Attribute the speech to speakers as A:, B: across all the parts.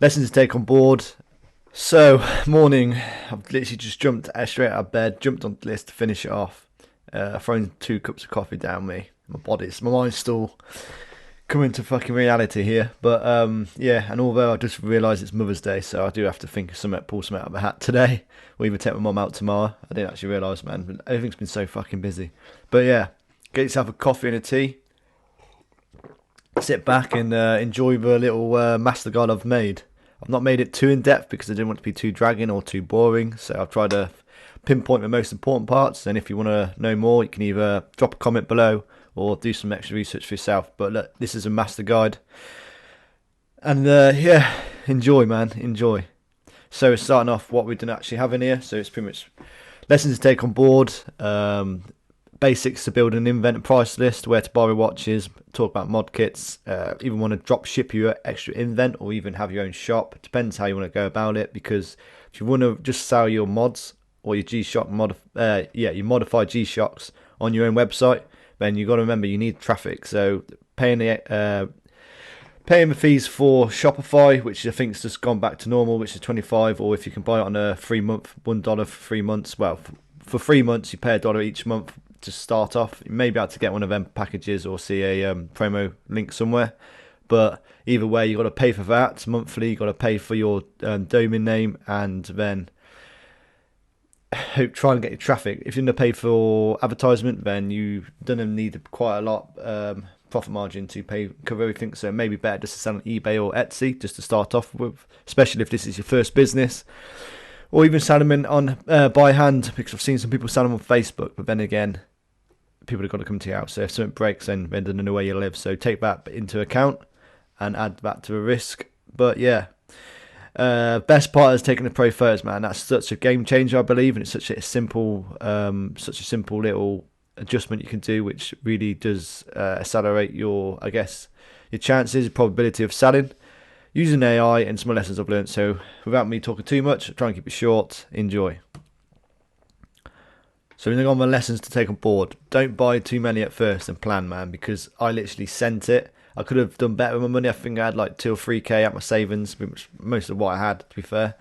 A: Lessons to take on board. So, morning, I've literally just jumped straight out of bed, jumped on the list to finish it off. Thrown 2 cups of coffee down me. My mind's still coming to fucking reality here. But yeah, and although I just realised it's Mother's Day, so I do have to think of something, pull something out of a hat today. Or even take my mum out tomorrow. I didn't actually realise, man. But everything's been so fucking busy. But yeah, get yourself a coffee and a tea. Sit back and enjoy the little master guide I've made. I've not made it too in depth because I didn't want it to be too dragging or too boring. So I've tried to pinpoint the most important parts. And if you want to know more, you can either drop a comment below or do some extra research for yourself. But look, this is a master guide. And yeah, enjoy, man, enjoy. So starting off what we didn't actually have in here. So it's pretty much lessons to take on board. Basics to build an invent and price list, where to borrow watches, talk about mod kits, even want to drop ship your extra invent or even have your own shop. It depends how you want to go about it, because if you want to just sell your mods or your Gshock your modified Gshocks on your own website, then you got to remember you need traffic. So paying the fees for Shopify, which I think has just gone back to normal, which is 25, or if you can buy it on a 3 month, $1 for 3 months. Well, for 3 months you pay $1 each month to start off. You may be able to get one of them packages or see a promo link somewhere. But either way, you got to pay for that monthly. You got to pay for your domain name, and then try and get your traffic. If you're going to pay for advertisement, then you don't need quite a lot profit margin to cover everything. So it may be better just to sell on eBay or Etsy just to start off with, especially if this is your first business. Or even sell them on by hand, because I've seen some people sell them on Facebook. But then again, people have got to come to your house. So if something breaks, then they don't know where you live. So take that into account and add that to the risk. But yeah, best part is taking the pro photos, man. That's such a game changer, I believe, and it's such a simple little adjustment you can do, which really does accelerate your chances, probability of selling using AI and some lessons I've learned. So without me talking too much, try and keep it short. Enjoy. So we're on the lessons to take on board. Don't buy too many at first and plan, man, because I literally sent it. I could have done better with my money. I think I had like 2 or 3k at my savings, which most of what I had, to be fair.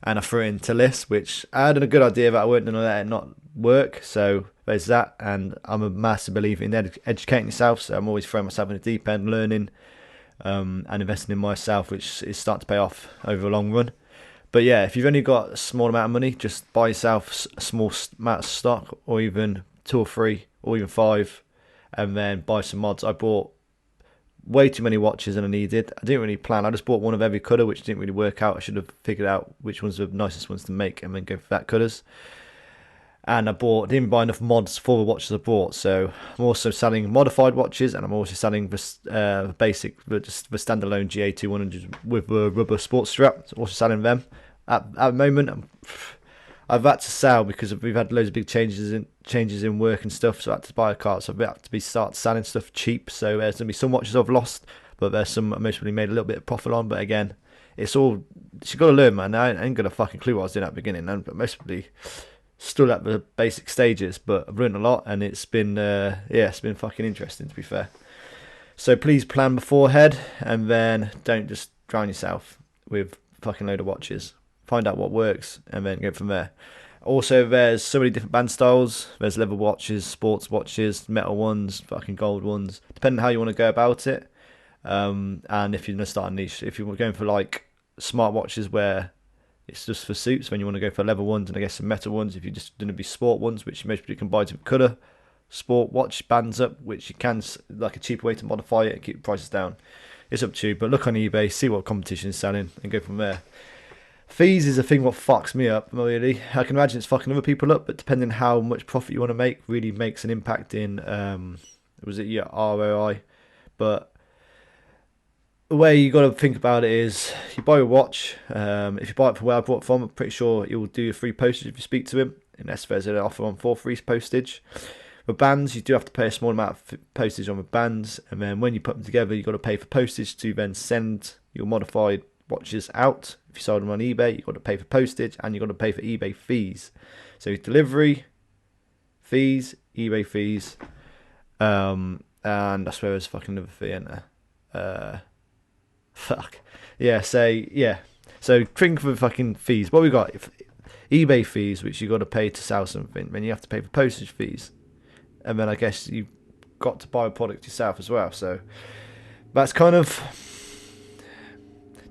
A: And I threw it into lists, which I had a good idea that I weren't going to let it not work. So there's that. And I'm a massive believer in educating yourself. So I'm always throwing myself in the deep end, learning and investing in myself, which is starting to pay off over the long run. But yeah, if you've only got a small amount of money, just buy yourself a small amount of stock, or even 2 or 3, or even 5, and then buy some mods. I bought way too many watches than I needed. I didn't really plan. I just bought one of every colour, which didn't really work out. I should have figured out which ones were the nicest ones to make and then go for that colours. And didn't buy enough mods for the watches I bought. So I'm also selling modified watches, and I'm also selling the basic, just the standalone GA2100 with the rubber sports strap. So also selling them. At the moment, I've had to sell because we've had loads of big changes in work and stuff. So I had to buy a car. So I've had to start selling stuff cheap. So there's gonna be some watches I've lost, but there's some I most probably made a little bit of profit on. But again, it's all you got to learn, man. I ain't got a fucking clue what I was doing at the beginning, and most probably still at the basic stages, but I've learned a lot, and it's been it's been fucking interesting, to be fair. So please plan beforehand, and then don't just drown yourself with fucking load of watches. Find out what works and then go from there. Also, there's so many different band styles. There's leather watches, sports watches, metal ones, fucking gold ones, depending on how you want to go about it. And if you're going to start a niche, if you're going for like smart watches where it's just for suits, when you want to go for leather ones and I guess some metal ones, if you're just going to be sport ones, which most people can buy to colour sport watch bands up, which you can, like a cheaper way to modify it and keep the prices down. It's up to you, but look on eBay, see what competition is selling and go from there. Fees is a thing what fucks me up, really. I can imagine it's fucking other people up, but depending on how much profit you want to make, really makes an impact in your ROI. But the way you got to think about it is, you buy a watch. If you buy it from where I bought it from, I'm pretty sure it will do a free postage if you speak to him, unless there's an offer on for free postage. For bands, you do have to pay a small amount of postage on the bands, and then when you put them together, you've got to pay for postage to then send your modified watches out. If you sold them on eBay, you've got to pay for postage, and you've got to pay for eBay fees. So delivery fees, eBay fees, and I swear there's fucking another fee in there. Fuck. Yeah, say, yeah. So, think for fucking fees. What we got? If eBay fees, which you got to pay to sell something. Then you have to pay for postage fees. And then I guess you've got to buy a product yourself as well. So, that's kind of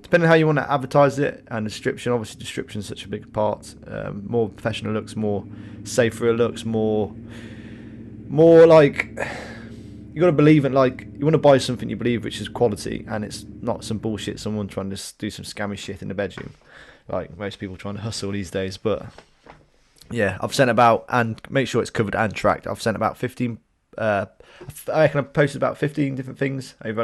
A: depending on how you want to advertise it and description. Obviously, description is such a big part. More professional looks, more safer it looks, more like you got to believe it. Like you want to buy something you believe which is quality, and it's not some bullshit. Someone trying to do some scammy shit in the bedroom, like most people trying to hustle these days. But yeah, I've sent about, and make sure it's covered and tracked. I've sent about 15. I reckon I've posted about 15 different things over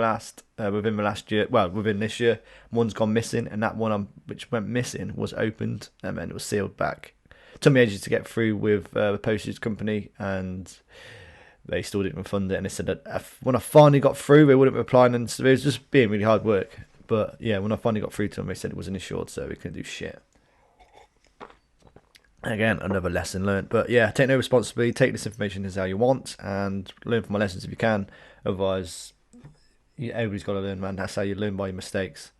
A: within the last year. Well, within this year, one's gone missing, and that one which went missing was opened and then it was sealed back. It took me ages to get through with the postage company, and they still didn't refund it. And they said that when I finally got through, they wouldn't reply, and so it was just being really hard work. But yeah, when I finally got through to them, they said it wasn't insured, so we couldn't do shit. Again, another lesson learned. But yeah, take no responsibility. Take this information as how you want, and learn from my lessons if you can. Otherwise, everybody's got to learn, man. That's how you learn by your mistakes.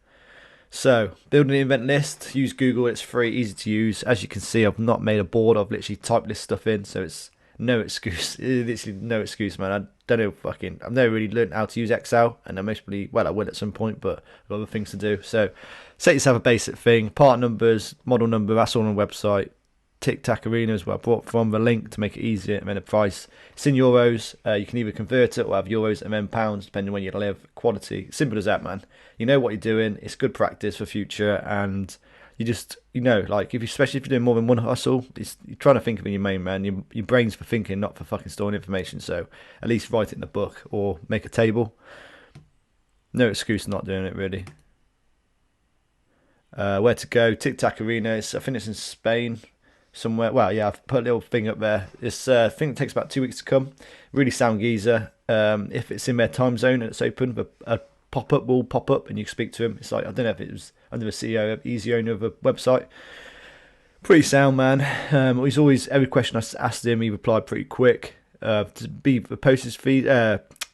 A: So, building an event list. Use Google. It's free, easy to use. As you can see, I've not made a board. I've literally typed this stuff in, so it's no excuse. Literally no excuse, man. I don't know I've never really learned how to use Excel, and I mostly, well, I will at some point, but I've got other things to do. So, set yourself a basic thing. Part numbers, model number. That's all on the website. Tic Tac Arena is where I brought from the link to make it easier, and then the price. It's in euros. You can either convert it or have euros and then pounds, depending on where you live. Quality, simple as that, man. You know what you're doing. It's good practice for future, and like especially if you're doing more than one hustle, you're trying to think of it in your main, man. Your brain's for thinking, not for fucking storing information. So at least write it in the book or make a table. No excuse not doing it, really. Where to go? Tic Tac Arena. I think it's in Spain. Somewhere, well, yeah, I've put a little thing up there. It's I think it takes about 2 weeks to come. Really sound geezer. If it's in their time zone and it's open, a pop-up will pop up and you can speak to him. It's like, I don't know if it was under the CEO, easy owner of a website. Pretty sound, man. He's always, every question I asked him, he replied pretty quick. To be the postage fees,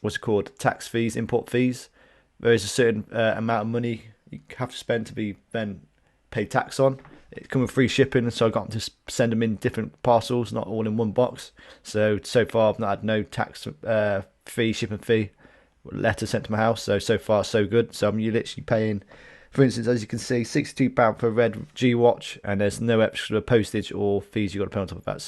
A: what's it called? Tax fees, import fees. There is a certain amount of money you have to spend to be then paid tax on. It come with free shipping, so I got them to send them in different parcels, not all in one box. So far I've not had no tax shipping fee letter sent to my house. So far so good. So I'm literally paying, for instance, as you can see, £62 for a red G watch, and there's no extra postage or fees you got to pay on top of that.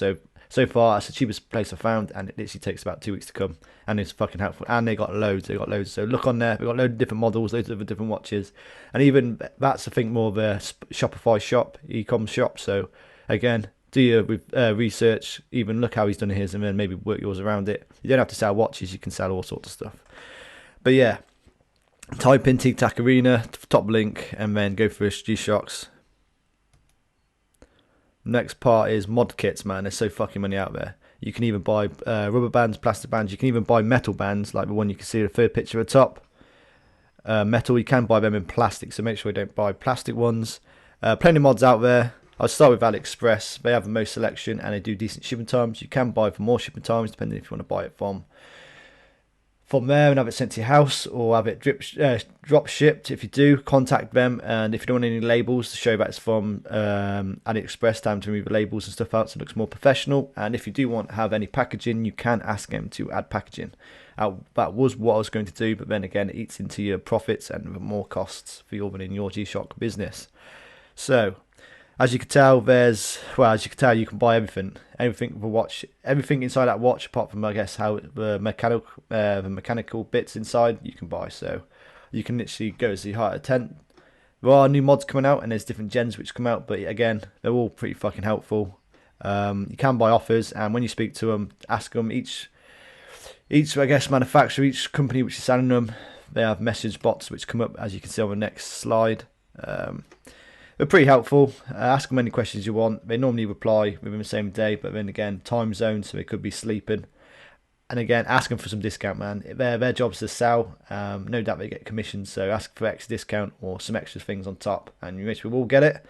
A: So far that's the cheapest place I found, and it literally takes about 2 weeks to come, and it's fucking helpful. And they got loads. So look on there, we've got loads of different models, loads of different watches, and even that's I think more of a Shopify shop, e-com shop. So again, do your research, even look how he's done his, and then maybe work yours around it. You don't have to sell watches, you can sell all sorts of stuff. But yeah, type in Tic Tac Arena, top link, and then go for Gshocks. Next part is mod kits, man. There's so fucking many out there. You can even buy rubber bands, plastic bands. You can even buy metal bands, like the one you can see the third picture at the top. Metal, you can buy them in plastic, so make sure you don't buy plastic ones. Plenty of mods out there. I'll start with AliExpress. They have the most selection, and they do decent shipping times. You can buy for more shipping times, depending if you want to buy it from there and have it sent to your house, or have it drop shipped. If you do, contact them, and if you don't want any labels to show that it's from AliExpress, time to remove the labels and stuff out so it looks more professional. And if you do want to have any packaging, you can ask them to add packaging. That was what I was going to do, but then again, it eats into your profits and more costs for your running your Gshock business. So as you can tell, you can buy everything for the watch, everything inside that watch, apart from I guess how the mechanical bits inside you can buy. So you can literally go as high as 10. There are new mods coming out, and there's different gens which come out, but again, they're all pretty fucking helpful. You can buy offers, and when you speak to them, ask them each I guess manufacturer, each company which is selling them, they have message bots which come up as you can see on the next slide. They're pretty helpful. Ask them any questions you want. They normally reply within the same day, but then again, time zone, so they could be sleeping. And again, ask them for some discount, man. Their job's to sell. No doubt they get commissions, so ask for extra discount or some extra things on top, and you will get it.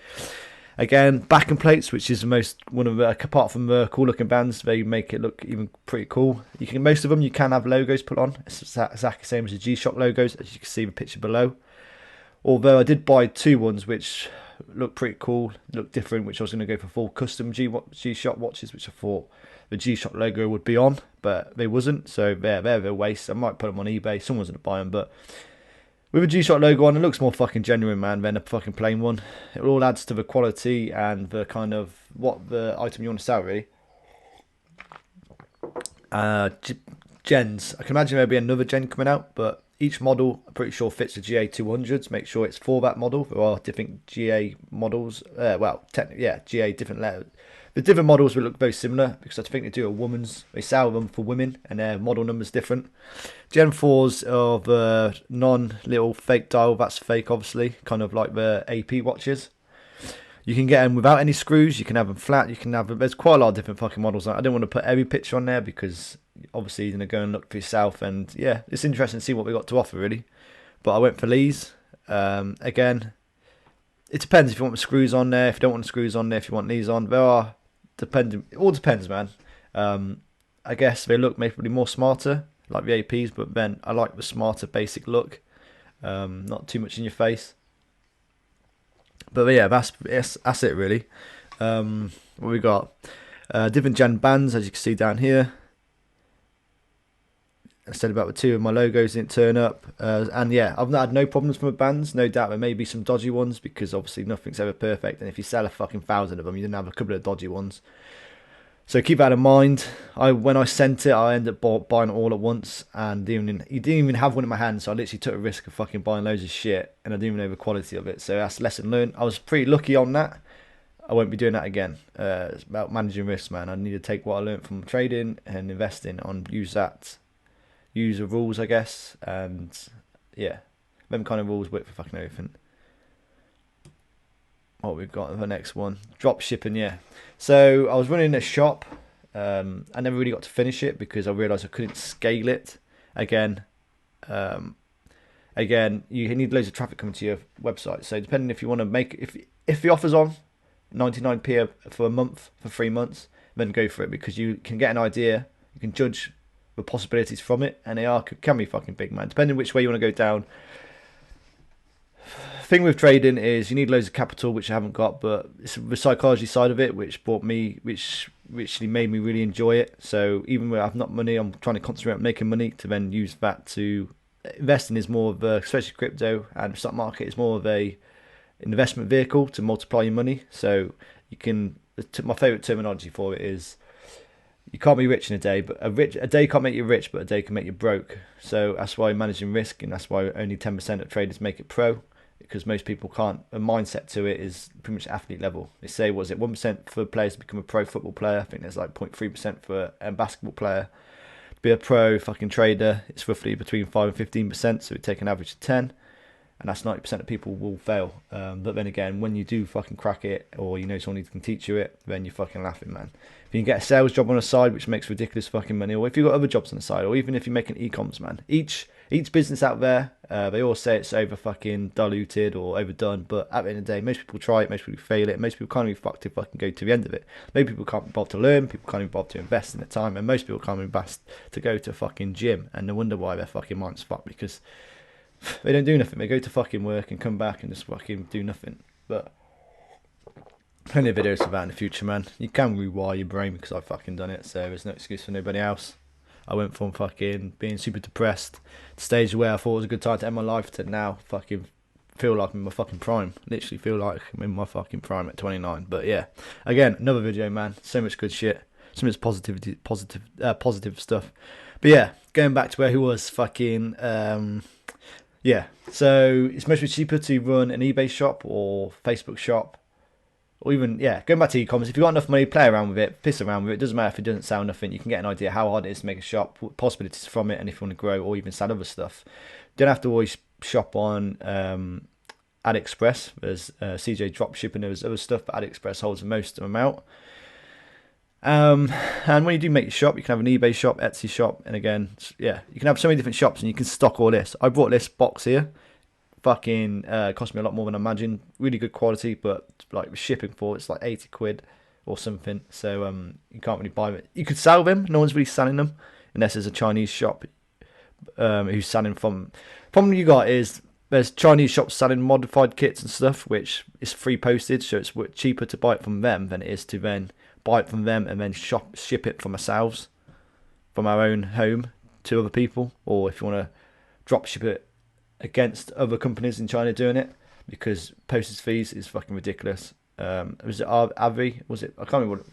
A: Again, backing plates, which is the most apart from the cool looking bands, they make it look even pretty cool. Most of them you can have logos put on. It's exactly the same as the Gshock logos, as you can see the picture below. Although I did buy two ones which look pretty cool, look different, which I was going to go for full custom G-Shock watches, which I thought the G-Shock logo would be on, but they wasn't, so they're a waste. I might put them on eBay, someone's going to buy them, but with a G-Shock logo on, it looks more fucking genuine, man, than a fucking plain one. It all adds to the quality and the kind of what the item you want to sell, really. Gens. I can imagine there'll be another gen coming out, but each model, I'm pretty sure, fits the GA200s. Make sure it's for that model. There are different GA models. GA different letters. The different models will look very similar because I think they do a woman's. They sell them for women, and their model number's different. Gen 4s are the non-little fake dial. That's fake, obviously, kind of like the AP watches. You can get them without any screws. You can have them flat. You can have them. There's quite a lot of different fucking models. I don't want to put every picture on there because obviously you're going to go and look for yourself. And yeah, it's interesting to see what we got to offer, really. But I went for these. Again, it depends if you want the screws on there. If you don't want the screws on there, if you want these on. It all depends, man. I guess they look maybe more smarter, like the APs. But then I like the smarter basic look. Not too much in your face. But yeah, that's it really. What we got? Different gen bands, as you can see down here. I said about the two of my logos didn't turn up. And yeah, I've not had no problems with bands. No doubt there may be some dodgy ones because obviously nothing's ever perfect. And if you sell a fucking 1,000 of them, you're going to have a couple of dodgy ones. So keep that in mind. When I sent it, I ended up buying it all at once, and you didn't even have one in my hand. So I literally took a risk of fucking buying loads of shit, and I didn't even know the quality of it. So that's lesson learned. I was pretty lucky on that. I won't be doing that again. It's about managing risks, man. I need to take what I learned from trading and investing on use the rules, I guess, and yeah, them kind of rules work for fucking everything. What we've got the next one, drop shipping. Yeah, so I was running a shop. I never really got to finish it because I realised I couldn't scale it. Again, you need loads of traffic coming to your website. So depending if you want to make if the offer's on 99p for a month for 3 months, then go for it because you can get an idea. You can judge the possibilities from it, and they can be fucking big, man. Depending which way you want to go down. Thing with trading is you need loads of capital, which I haven't got, but it's the psychology side of it which actually made me really enjoy it. So even when I've not money, I'm trying to concentrate on making money to then use that to investing. Is more of a, especially crypto and the stock market, is more of a investment vehicle to multiply your money. So you can, my favorite terminology for it is, you can't be rich in a day, but a day can't make you rich, but a day can make you broke. So that's why managing risk, and that's why only 10% of traders make it pro, because most people can't. A mindset to it is pretty much athlete level. They say, was it 1% for players to become a pro football player? I think there's like 0.3% for a basketball player to be a pro fucking trader. It's roughly between 5 and 15%, so we take an average of 10, and that's 90% of people will fail. But then again, when you do fucking crack it, or you know someone who can teach you it, then you're fucking laughing, man. If you can get a sales job on the side, which makes ridiculous fucking money, or if you've got other jobs on the side, or even if you're making e-coms, man. Each business out there, they all say it's over fucking diluted or overdone, but at the end of the day, most people try it, most people fail it, most people can't even fuck to fucking go to the end of it. Maybe people can't be bothered to learn, people can't even bother to invest in the time, and most people can't be bothered to go to a fucking gym, and no wonder why their fucking mind's fucked, because they don't do nothing. They go to fucking work and come back and just fucking do nothing. But plenty of videos of that in the future, man. You can rewire your brain because I've fucking done it, so there's no excuse for nobody else. I went from fucking being super depressed to stage where I thought it was a good time to end my life to now fucking feel like I'm in my fucking prime. Literally feel like I'm in my fucking prime at 29. But yeah, again, another video, man. So much good shit. So much positive stuff. But yeah, going back to where he was fucking... yeah, so it's much cheaper to run an eBay shop or Facebook shop, or even, yeah, going back to e-commerce. If you've got enough money, play around with it, piss around with it. It doesn't matter if it doesn't sell nothing. You can get an idea how hard it is to make a shop, possibilities from it, and if you want to grow or even sell other stuff. You don't have to always shop on AliExpress. There's CJ Dropshipping, there's other stuff, but AliExpress holds the most amount. And when you do make your shop, you can have an eBay shop, Etsy shop, and again, yeah, you can have so many different shops and you can stock all this. I bought this box here. Fucking cost me a lot more than I imagined. Really good quality, but like shipping for it's like 80 quid or something. So you can't really buy it. You could sell them. No one's really selling them unless there's a Chinese shop who's selling from. Problem you got is There's Chinese shops selling modified kits and stuff, which is free postage, so it's cheaper to buy it from them than it is to then buy it from them and then ship it from ourselves, from our own home to other people, or if you want to drop ship it against other companies in China doing it, because postage fees is fucking ridiculous. Was it Avi? Was it? I can't remember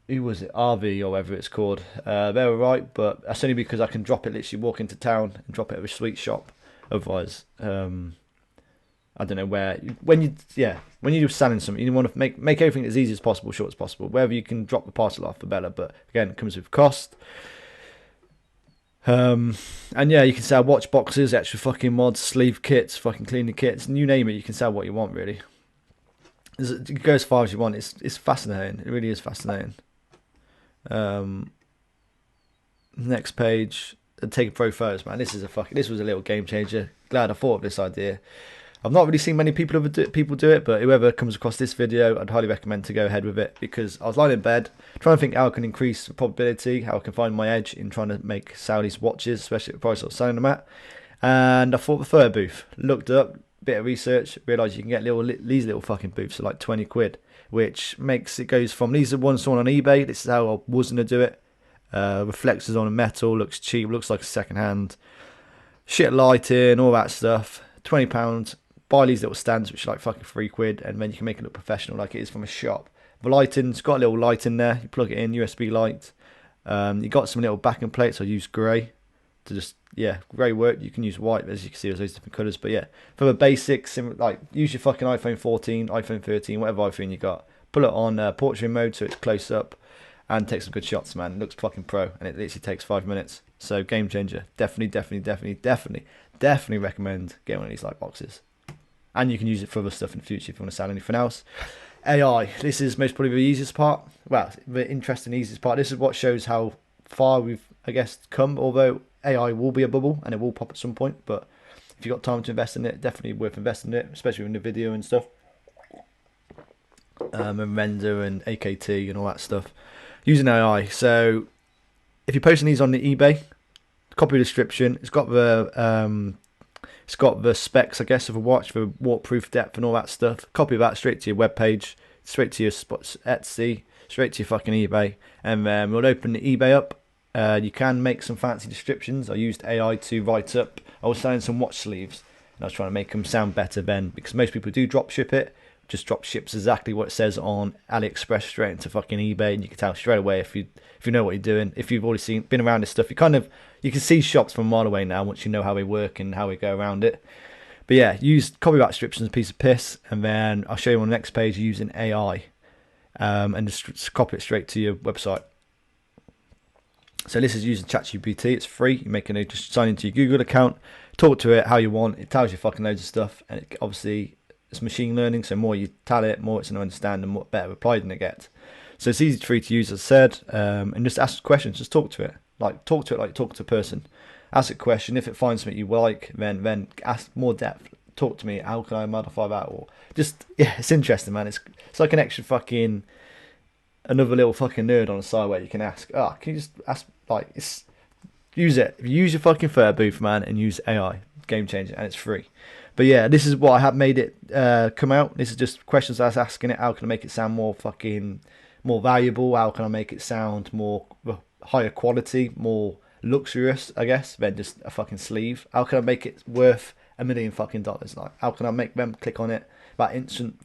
A: who was it, RV or whatever it's called. They were right, but that's only because I can drop it, literally walk into town and drop it at a sweet shop. Otherwise, I don't know where. When you're selling something, you want to make everything as easy as possible, short as possible. Wherever you can drop the parcel off, the better. But again, it comes with cost. And yeah, you can sell watch boxes, extra fucking mods, sleeve kits, fucking cleaning kits, and you name it. You can sell what you want, really. It goes as far as you want. It's fascinating. It really is fascinating. Next page. Taking pro photos, man. This was a little game changer. Glad I thought of this idea. I've not really seen many people do it, but whoever comes across this video, I'd highly recommend to go ahead with it, because I was lying in bed trying to think how I can increase the probability, how I can find my edge in trying to make these watches, especially at the price I was selling them at. And I thought the photo booth. Looked up, bit of research, realised you can get these little fucking booths for like 20 quid, which makes it goes from, these are ones sold on eBay, this is how I was going to do it. Reflectors on a metal, looks cheap, looks like a second hand. Shit lighting, all that stuff. £20. Buy these little stands, which are like fucking £3, and then you can make it look professional like it is from a shop. The lighting's got a little light in there. You plug it in, USB light. You got some little backing plates. I use grey to just, grey work. You can use white, as you can see, there's those different colours. But yeah, for the basics, like use your fucking iPhone 14, iPhone 13, whatever iPhone you got. Pull it on portrait mode so it's close up, and take some good shots, man. It looks fucking pro, and it literally takes 5 minutes. So game changer. Definitely recommend getting one of these light boxes. And you can use it for other stuff in the future if you want to sell anything else. AI. This is most probably the easiest part. Well, the interesting, easiest part. This is what shows how far we've, I guess, come. Although AI will be a bubble and it will pop at some point. But if you've got time to invest in it, definitely worth investing in it, especially in the video and stuff. And render and AKT and all that stuff. Using AI. So if you're posting these on the eBay, copy the description. It's got the specs, I guess, of a watch, the waterproof depth and all that stuff. Copy that straight to your webpage, straight to your Etsy, straight to your fucking eBay, and then we'll open the eBay up. You can make some fancy descriptions. I used AI to write up. I was selling some watch sleeves, and I was trying to make them sound better then, because most people do drop ship it. Just drop ships exactly what it says on AliExpress straight into fucking eBay, and you can tell straight away if you know what you're doing. If you've already been around this stuff, you can see shops from a mile away now once you know how they work and how we go around it. But yeah, use copyright descriptions, a piece of piss, and then I'll show you on the next page using AI, and just copy it straight to your website. So this is using ChatGPT. It's free. Just sign into your Google account, talk to it how you want. It tells you fucking loads of stuff, and obviously it's machine learning, so more you tell it, more it's going to understand, and more better reply than it gets. So it's easy for you to use, as I said, and just ask questions. Just talk to it, like talk to a person. Ask a question. If it finds something you like, then ask more depth. Talk to me. How can I modify that? Or just, it's interesting, man. It's like an extra fucking, another little fucking nerd on the side where you can ask. Can you just ask? Like, use it. If you use your fucking photo booth, man, and use AI, game changer, and it's free. But yeah, this is what I have made it come out. This is just questions I was asking it. How can I make it sound more valuable? How can I make it sound more higher quality, more luxurious, I guess, than just a fucking sleeve? How can I make it worth $1 million fucking dollars? Like, how can I make them click on it? That instant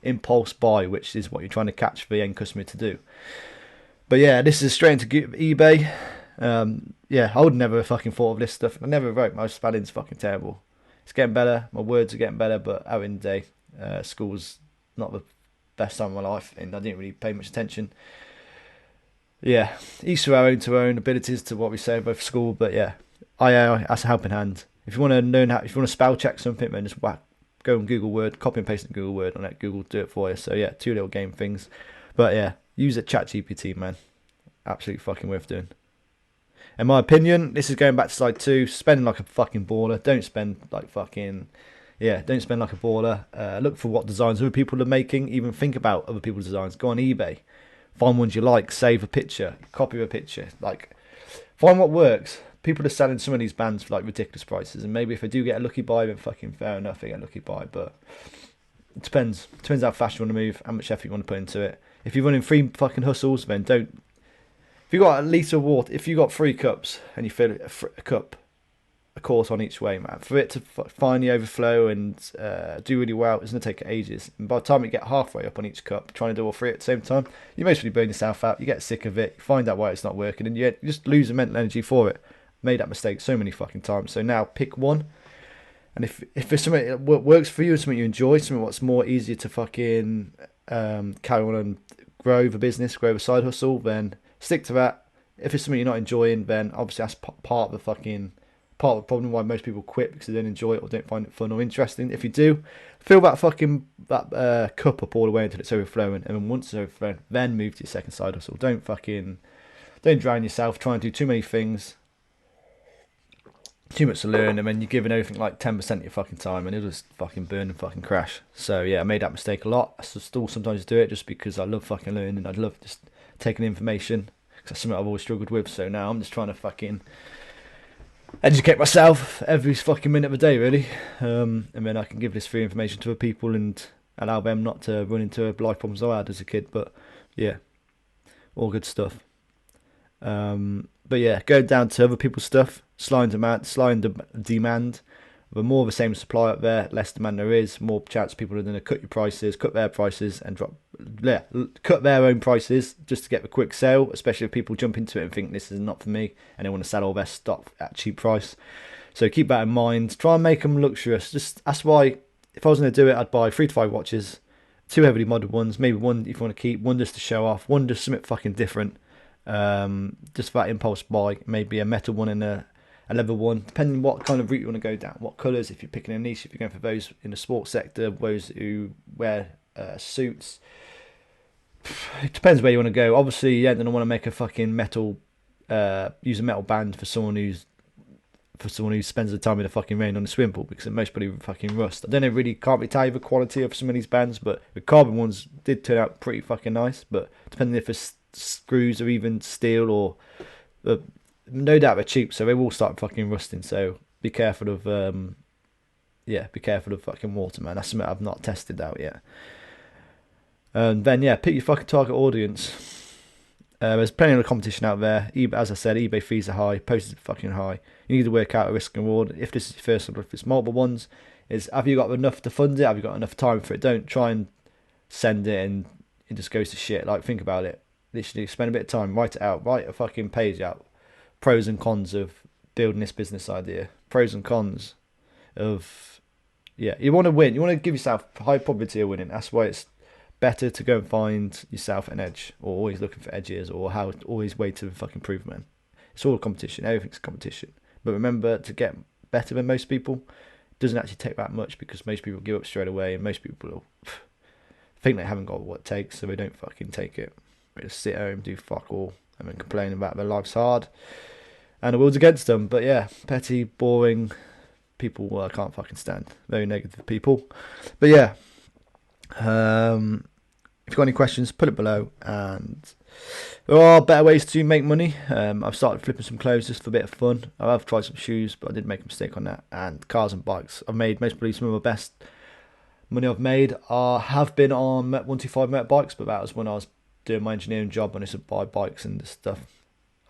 A: impulse buy, which is what you're trying to catch the end customer to do. But yeah, this is straight into eBay. I would never fucking thought of this stuff. I never wrote. My spelling's fucking terrible. It's getting better. My words are getting better, but out in the day, school's not the best time of my life, and I didn't really pay much attention. Yeah, each to our own abilities to what we say about school, but yeah, AI as a helping hand. If you want to learn if you want to spell check something, then just go on Google Word, copy and paste it in Google Word, and let Google do it for you. So yeah, 2 little game things. But yeah, use a ChatGPT, man. Absolutely fucking worth doing. In my opinion, this is going back to slide 2, spending like a fucking baller. Don't spend like a baller. Look for what designs other people are making. Even think about other people's designs. Go on eBay. Find ones you like. Save a picture. Copy a picture. Like, find what works. people are selling some of these bands for like ridiculous prices, and maybe if I do get a lucky buy, then fucking fair enough, I get a lucky buy. But it depends how fast you want to move, how much effort you want to put into it. If you're running three fucking hustles, then don't. If you got a litre of water, if you got 3 cups and you fill a cup, a quart on each way, man, for it to finally overflow and do really well, it's gonna take ages. And by the time you get halfway up on each cup, trying to do all 3 at the same time, you mostly burn yourself out. You get sick of it. You find out why it's not working, and you just lose the mental energy for it. Made that mistake so many fucking times. So now pick one. And if there's something that works for you and something you enjoy, something what's more easier to fucking carry on and grow the business, grow the side hustle, then stick to that. If it's something you're not enjoying, then obviously that's part of the problem why most people quit, because they don't enjoy it or don't find it fun or interesting. If you do, fill that cup up all the way until it's overflowing, and then once it's overflowing, then move to your second side hustle. Don't drown yourself trying to do too many things. Too much to learn, and then you're giving everything like 10% of your fucking time, and it'll just fucking burn and fucking crash. So yeah, I made that mistake a lot. I still sometimes do it just because I love fucking learning. I love just taking information, because that's something I've always struggled with. So now I'm just trying to fucking educate myself every fucking minute of the day, really. And then I can give this free information to other people and allow them not to run into life problems I had as a kid. But yeah, all good stuff. But yeah, going down to other people's stuff, supply and demand. The more of the same supply up there, less demand there is, more chance people are going to cut their prices and cut their own prices just to get the quick sale, especially if people jump into it and think this is not for me and they want to sell all their stock at a cheap price. So keep that in mind. Try and make them luxurious. That's why if I was going to do it, I'd buy 3 to 5 watches, 2 heavily modded ones, maybe one if you want to keep, one just to show off, one just something fucking different. Just that impulse buy, maybe a metal one and a leather one, depending on what kind of route you want to go down, what colours, if you're picking a niche, if you're going for those in the sports sector, those who wear suits. It depends where you want to go. Obviously, you don't want to make a fucking use a metal band for someone who spends the time in the fucking rain on a swimming pool, because most probably fucking rust. I don't know, really can't really tell you the quality of some of these bands, but the carbon ones did turn out pretty fucking nice. But depending if it's screws or even steel or no doubt they're cheap, so they will start fucking rusting. So be careful of fucking water, man. That's something I've not tested out yet. And then yeah, pick your fucking target audience. There's plenty of competition out there. As I said, eBay fees are high, postage are fucking high. You need to work out a risk and reward. If this is your first one, if it's multiple ones, have you got enough to fund it? Have you got enough time for it? Don't try and send it and it just goes to shit. Like, think about it. Literally spend a bit of time, write it out, write a fucking page out. Pros and cons of building this business idea. Pros and cons of, yeah, you want to win. You want to give yourself a high probability of winning. That's why it's better to go and find yourself an edge, or always looking for edges, or always way to fucking improve, man. It's all a competition. Everything's a competition. But remember, to get better than most people, it doesn't actually take that much, because most people give up straight away, and most people will think they haven't got what it takes, so they don't fucking take it. They just sit home, do fuck all, and then complain about their life's hard and the world's against them. But yeah, petty, boring people I can't fucking stand. Very negative people. But yeah, if you've got any questions, put it below. And there are better ways to make money. I've started flipping some clothes just for a bit of fun. I've tried some shoes, but I did make a mistake on that. And cars and bikes. I've made most probably some of the best money I've made have been on 125 motorbikes, but that was when I was doing my engineering job and I used to buy bikes and this stuff.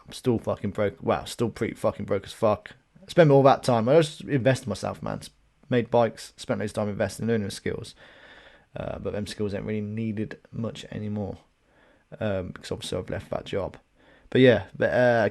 A: I'm still fucking broke. Well, still pretty fucking broke as fuck. I spent all that time. I just invested myself, man. Made bikes, spent loads of time investing, learning the skills. But them skills ain't really needed much anymore. Because obviously I've left that job. But yeah,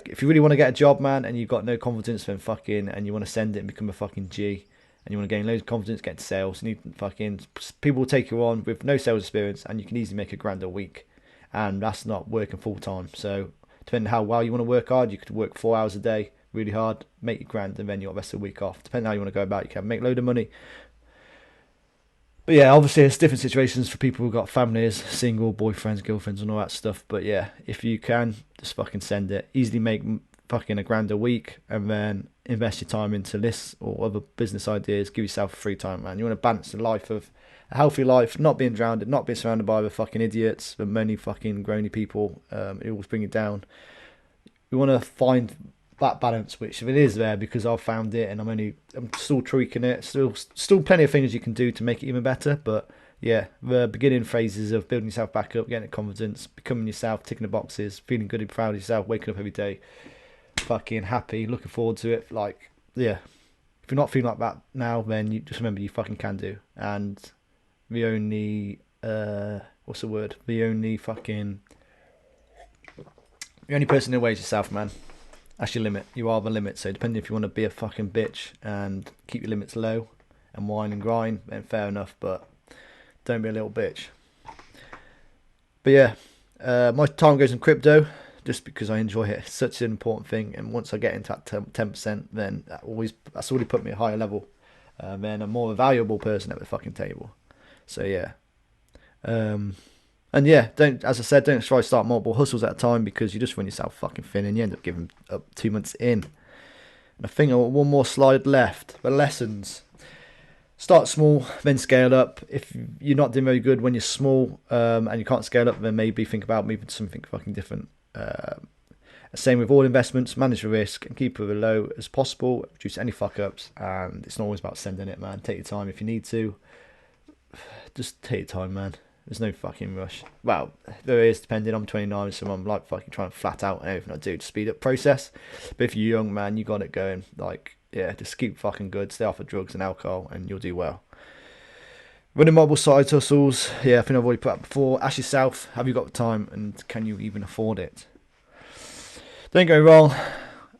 A: if you really want to get a job, man, and you've got no confidence, then and you want to send it and become a fucking G, and you want to gain loads of confidence, get into sales, you need fucking people will take you on with no sales experience, and you can easily make $1,000 a week. And that's not working full time. So depending how well you want to work hard, you could work 4 hours a day really hard, make your $1,000, and then you'll have the rest of the week off. Depending how you want to go about it, you can make a load of money. But yeah, obviously there's different situations for people who've got families, single, boyfriends, girlfriends and all that stuff. But yeah, if you can, just fucking send it. Easily make fucking $1,000 a week, and then invest your time into this or other business ideas. Give yourself free time, man. You want to balance the life of a healthy life, not being drowned, not being surrounded by the fucking idiots, the many fucking groany people who always bring you down. We want to find that balance, which if it is there because I've found it and I'm still tweaking it. Still plenty of things you can do to make it even better. But yeah, the beginning phases of building yourself back up, getting confidence, becoming yourself, ticking the boxes, feeling good and proud of yourself, waking up every day, fucking happy, looking forward to it. Like, yeah, if you're not feeling like that now, then you just remember you fucking can do. And the only what's the word? The only person in the way is yourself, man. That's your limit. You are the limit. So depending if you want to be a fucking bitch and keep your limits low and whine and grind, then fair enough. But don't be a little bitch. But yeah, my time goes in crypto just because I enjoy it. It's such an important thing. And once I get into that 10%, then that's already put me at a higher level. Then I'm more of a valuable person at the fucking table. So yeah. And yeah, don't, as I said, don't try to start multiple hustles at a time because you just run yourself fucking thin and you end up giving up 2 months in. And I think I've got one more slide left. The lessons. Start small, then scale up. If you're not doing very good when you're small and you can't scale up, then maybe think about moving to something fucking different. Same with all investments, manage the risk and keep it as low as possible. Reduce any fuck ups. And it's not always about sending it, man. Take your time if you need to. Just take your time, man. There's no fucking rush. Well, there is, depending. I'm 29, so I'm like fucking trying to flat out and everything I do to speed up process. But if you're young, man, you got it going. Like, yeah, just keep fucking good. Stay off of drugs and alcohol, and you'll do well. Running multiple side hustles. Yeah, I think I've already put up before. Ask yourself, have you got the time, and can you even afford it? Don't get me wrong.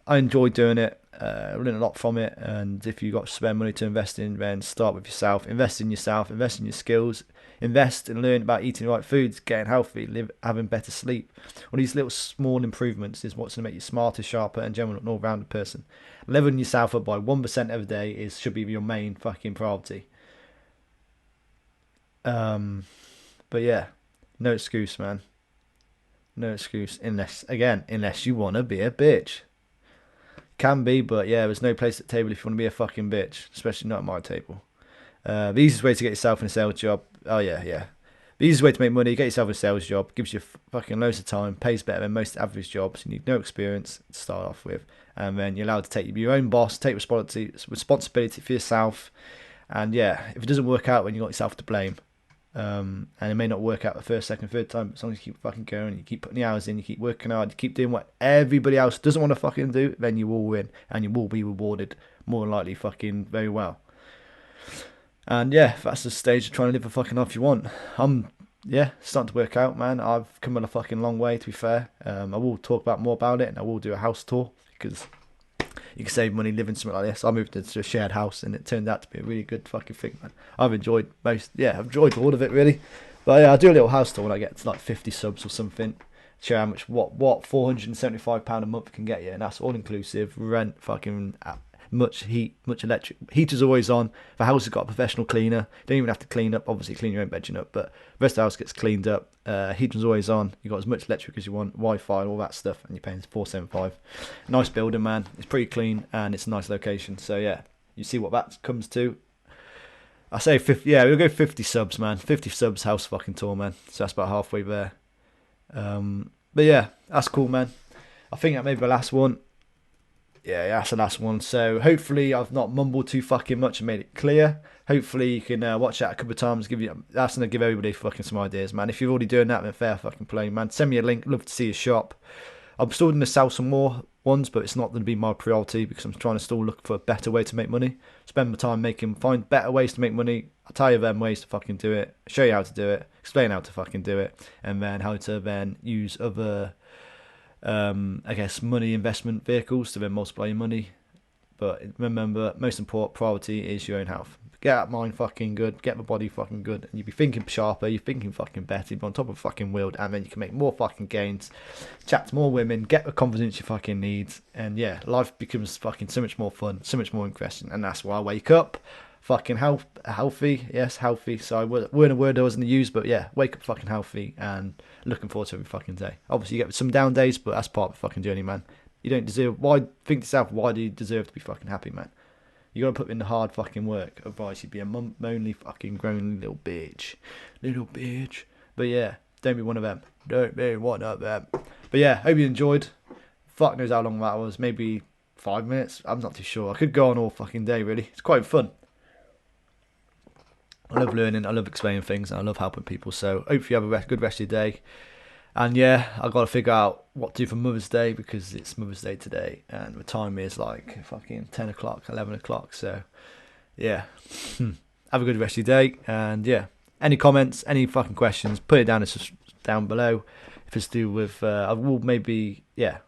A: I enjoy doing it. Learn a lot from it. And if you've got to spend money to invest in, then start with yourself. Invest in yourself. Invest in your skills. Invest and learn about eating the right foods, getting healthy, having better sleep. All these little small improvements is what's going to make you smarter, sharper, and general an all-rounded person. Leveling yourself up by 1% every day should be your main fucking priority. But yeah, no excuse, man. No excuse unless you want to be a bitch. Can be, but yeah, there's no place at the table if you want to be a fucking bitch, especially not at my table. The easiest way to get yourself in a sales job. Oh yeah. The easiest way to make money, get yourself a sales job, gives you fucking loads of time, pays better than most average jobs. You need no experience to start off with, and then you're allowed to take your own boss, take responsibility for yourself. And yeah, if it doesn't work out, then you got yourself to blame. And it may not work out the first, second, third time, but as long as you keep fucking going, you keep putting the hours in, you keep working hard, you keep doing what everybody else doesn't want to fucking do, then you will win, and you will be rewarded more than likely fucking very well. And yeah, that's the stage of trying to live the fucking life you want. I'm starting to work out, man. I've come a fucking long way, to be fair. I will talk more about it, and I will do a house tour because you can save money living something like this. I moved into a shared house, and it turned out to be a really good fucking thing, man. I've enjoyed all of it, really. But yeah, I do a little house tour when I get to like 50 subs or something. Show how much what £475 a month can get you, and that's all inclusive, rent, fucking much heat, much electric. Heater's always on. The house has got a professional cleaner. You don't even have to clean up. Obviously, clean your own bedroom up, but the rest of the house gets cleaned up. Heater's always on. You got as much electric as you want, Wi-Fi, all that stuff, and you're paying £475. Nice building, man. It's pretty clean and it's a nice location. So yeah, you see what that comes to. I say 50. Yeah, we'll go 50 subs, man. 50 subs, house fucking tour, man. So that's about halfway there. But yeah, that's cool, man. I think that may be the last one. Yeah, that's the last one. So hopefully I've not mumbled too fucking much and made it clear. Hopefully you can watch that a couple of times. That's gonna give everybody fucking some ideas, man. If you're already doing that, then fair fucking play, man. Send me a link. Love to see your shop. I'm still going to sell some more ones, but it's not going to be my priority because I'm trying to still look for a better way to make money. Spend my time find better ways to make money. I'll tell you them ways to fucking do it. Show you how to do it. Explain how to fucking do it, and then how to then use other money investment vehicles to then multiply your money. But remember, most important priority is your own health. Get that mind fucking good, get the body fucking good, and you'll be thinking sharper, you're thinking fucking better, you're on top of the fucking world, and then you can make more fucking gains, chat to more women, get the confidence you fucking need, and yeah, life becomes fucking so much more fun, so much more interesting, and that's why I wake up fucking healthy, yes, healthy. So we're in a word I wasn't use, but yeah, wake up fucking healthy and looking forward to every fucking day. Obviously, you get some down days, but that's part of the fucking journey, man. You don't deserve. Think to yourself, why do you deserve to be fucking happy, man? You gotta put in the hard fucking work. Otherwise, you'd be a lonely fucking grown little bitch. But yeah, don't be one of them. Don't be one of them. But yeah, hope you enjoyed. Fuck knows how long that was. Maybe 5 minutes. I'm not too sure. I could go on all fucking day, really. It's quite fun. I love learning. I love explaining things. And I love helping people. So hopefully you have a good rest of your day. And yeah, I've got to figure out what to do for Mother's Day because it's Mother's Day today. And the time is like fucking 10 o'clock, 11 o'clock. So yeah. Have a good rest of your day. And yeah, any comments, any fucking questions, put it down below. If it's to do with, I will maybe, yeah.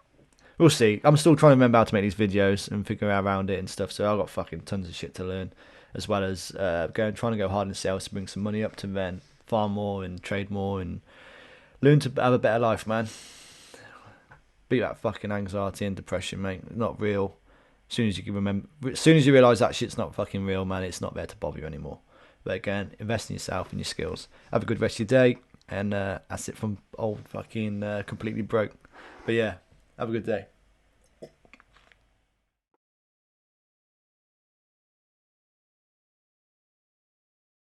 A: We'll see. I'm still trying to remember how to make these videos and figure out around it and stuff. So I've got fucking tons of shit to learn, as well as trying to go hard in sales to bring some money up to then farm more and trade more and learn to have a better life, man. Beat that fucking anxiety and depression, mate. Not real. As soon as you can remember, as soon as you realise that shit's not fucking real, man, it's not there to bother you anymore. But again, invest in yourself and your skills. Have a good rest of your day, and that's it from old fucking completely broke. But yeah, have a good day.